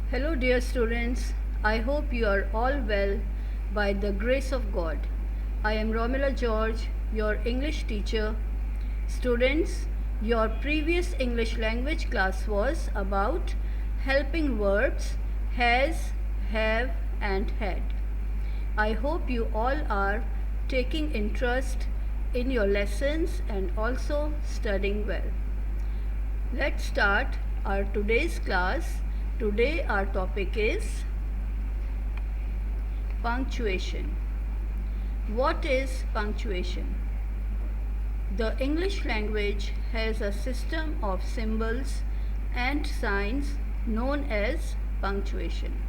Hello, dear students. I hope you are all well by the grace of God. I am Romila George, your English teacher. Students, your previous English language class was about helping verbs has, have, and had. I hope you all are taking interest in your lessons and also studying well. Let's start our today's class. Today our topic is punctuation. What is punctuation? The English language has a system of symbols and signs known as punctuation.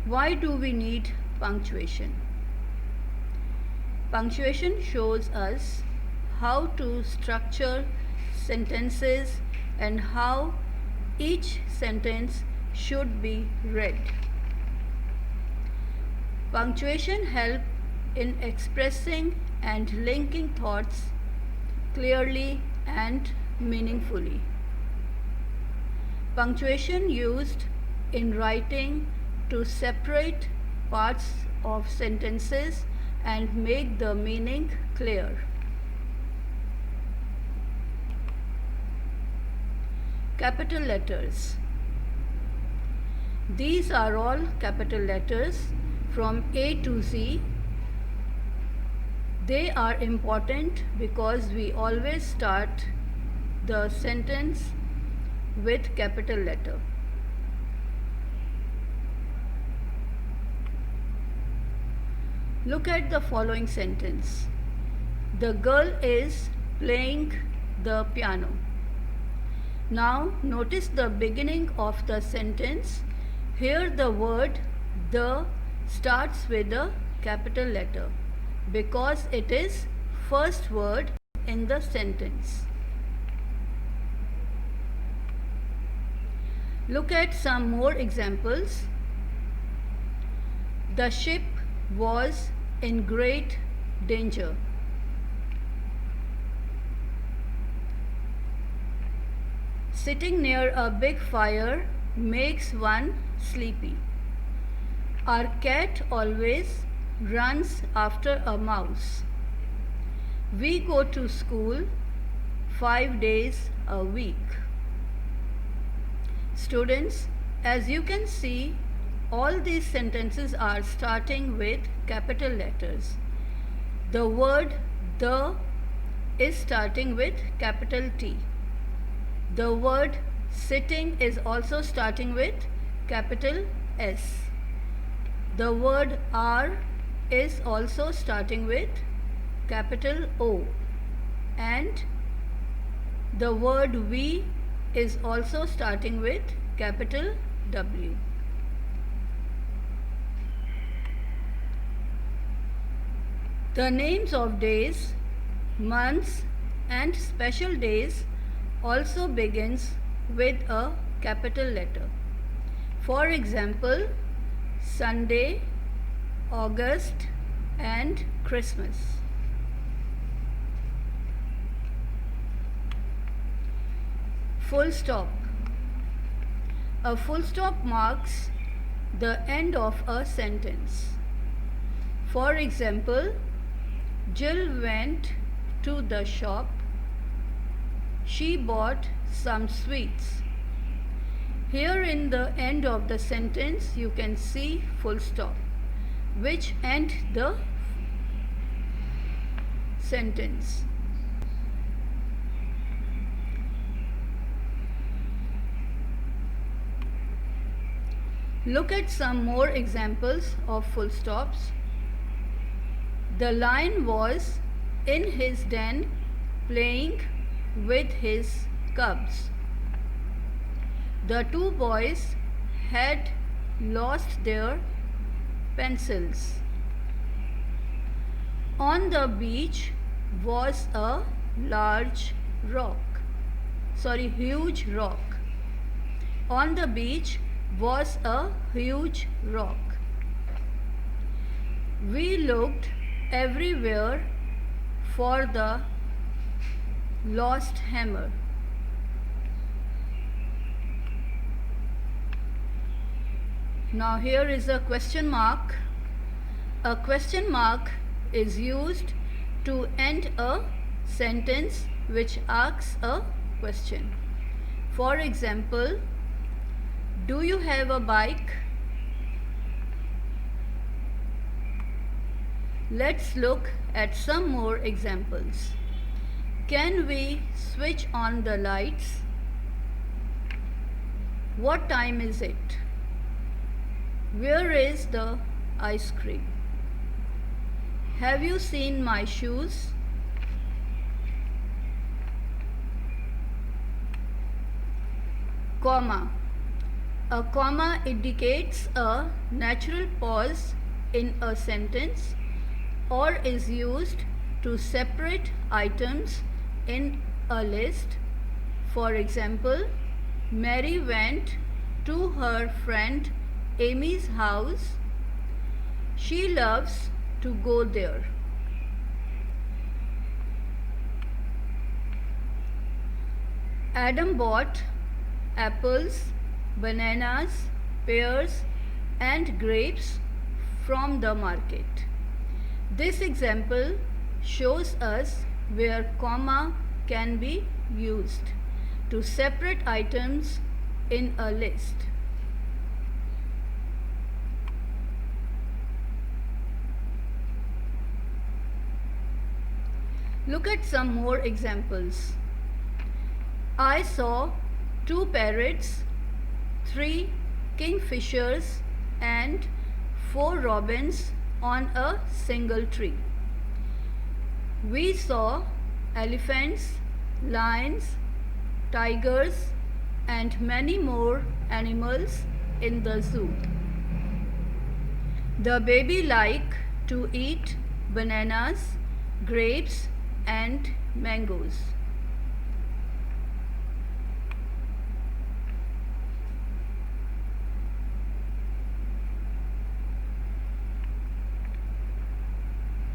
Why do we need punctuation? Punctuation shows us how to structure sentences and how each sentence should be read. Punctuation helps in expressing and linking thoughts clearly and meaningfully. Punctuation used in writing to separate parts of sentences and make the meaning clear. Capital letters. These are all capital letters from A to Z. They are important because we always start the sentence with capital letter. Look at the following sentence. The girl is playing the piano. Now notice the beginning of the sentence. Here the word the starts with a capital letter because it is first word in the sentence. Look at some more examples. The ship was in great danger. Sitting near a big fire makes one sleepy. Our cat always runs after a mouse. We go to school 5 days a week. Students, as you can see, all these sentences are starting with capital letters. The word the is starting with capital T. The word sitting is also starting with capital S. The word are is also starting with capital O. And the word we is also starting with capital W. The names of days, months, and special days also begins with a capital letter. For example, Sunday, August, and Christmas. Full stop. A full stop marks the end of a sentence. For example, Jill went to the shop. She bought some sweets. Here in the end of the sentence you can see full stop, which end the sentence. Look at some more examples of full stops. The lion was in his den playing with his cubs. The two boys had lost their pencils. On the beach was a huge rock. On the beach was a huge rock. We looked everywhere for the lost hammer. Now here is a question mark. A question mark is used to end a sentence which asks a question. For example, do you have a bike? Let's look at some more examples. Can we switch on the lights? What time is it? Where is the ice cream? Have you seen my shoes? Comma. A comma indicates a natural pause in a sentence or is used to separate items in a list. For example, Mary went to her friend Amy's house. She loves to go there. Adam bought apples, bananas, pears, and grapes from the market. This example shows us where comma can be used to separate items in a list. Look at some more examples. I saw 2 parrots, 3 kingfishers, and 4 robins on a single tree. We saw elephants, lions, tigers, and many more animals in the zoo. The baby liked to eat bananas, grapes, and mangoes.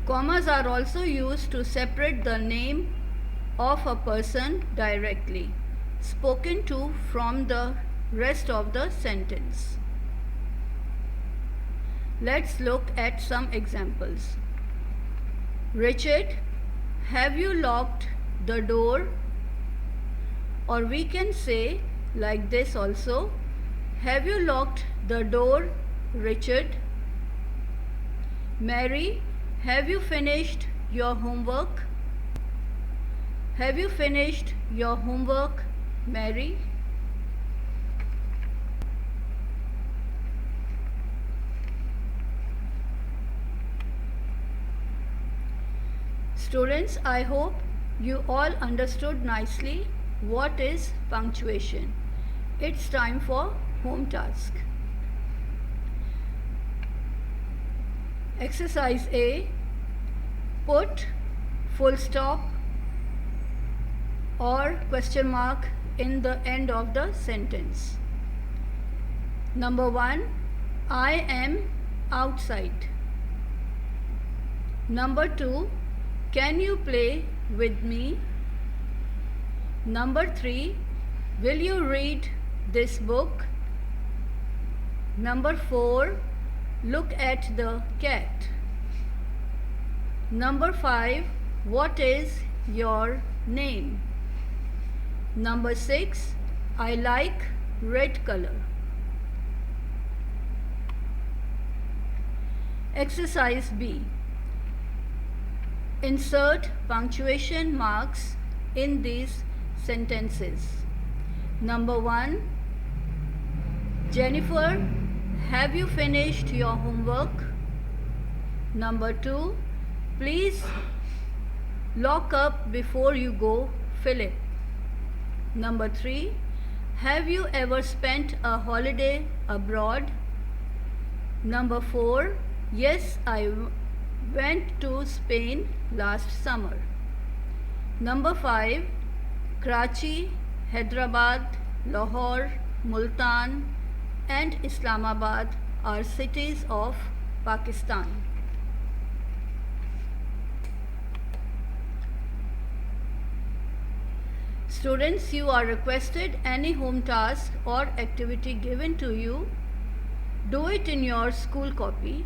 Commas are also used to separate the name of a person directly spoken to from the rest of the sentence. Let's look at some examples. Richard, have you locked the door? Or we can say like this also, have you locked the door, Richard? Mary, have you finished your homework? Have you finished your homework, Mary? Students, I hope you all understood nicely what is punctuation. It's time for home task. Exercise A. Put full stop or question mark in the end of the sentence. Number 1. I am outside. Number 2. Can you play with me? Number 3. Will you read this book? Number 4. Look at the cat. Number 5. What is your name? Number 6. I like red color. Exercise B. Insert punctuation marks in these sentences. Number 1. Jennifer, have you finished your homework? Number 2. Please lock up before you go, Philip. Number 3. Have you ever spent a holiday abroad? Number 4. Yes, I went to Spain last summer. Number 5. Karachi, Hyderabad, Lahore, Multan, and Islamabad are cities of Pakistan. Students, you are requested any home task or activity given to you. Do it in your school copy.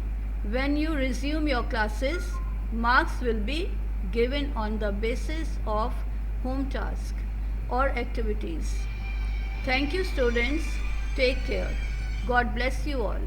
When you resume your classes, marks will be given on the basis of home task or activities. Thank you, students. Take care. God bless you all.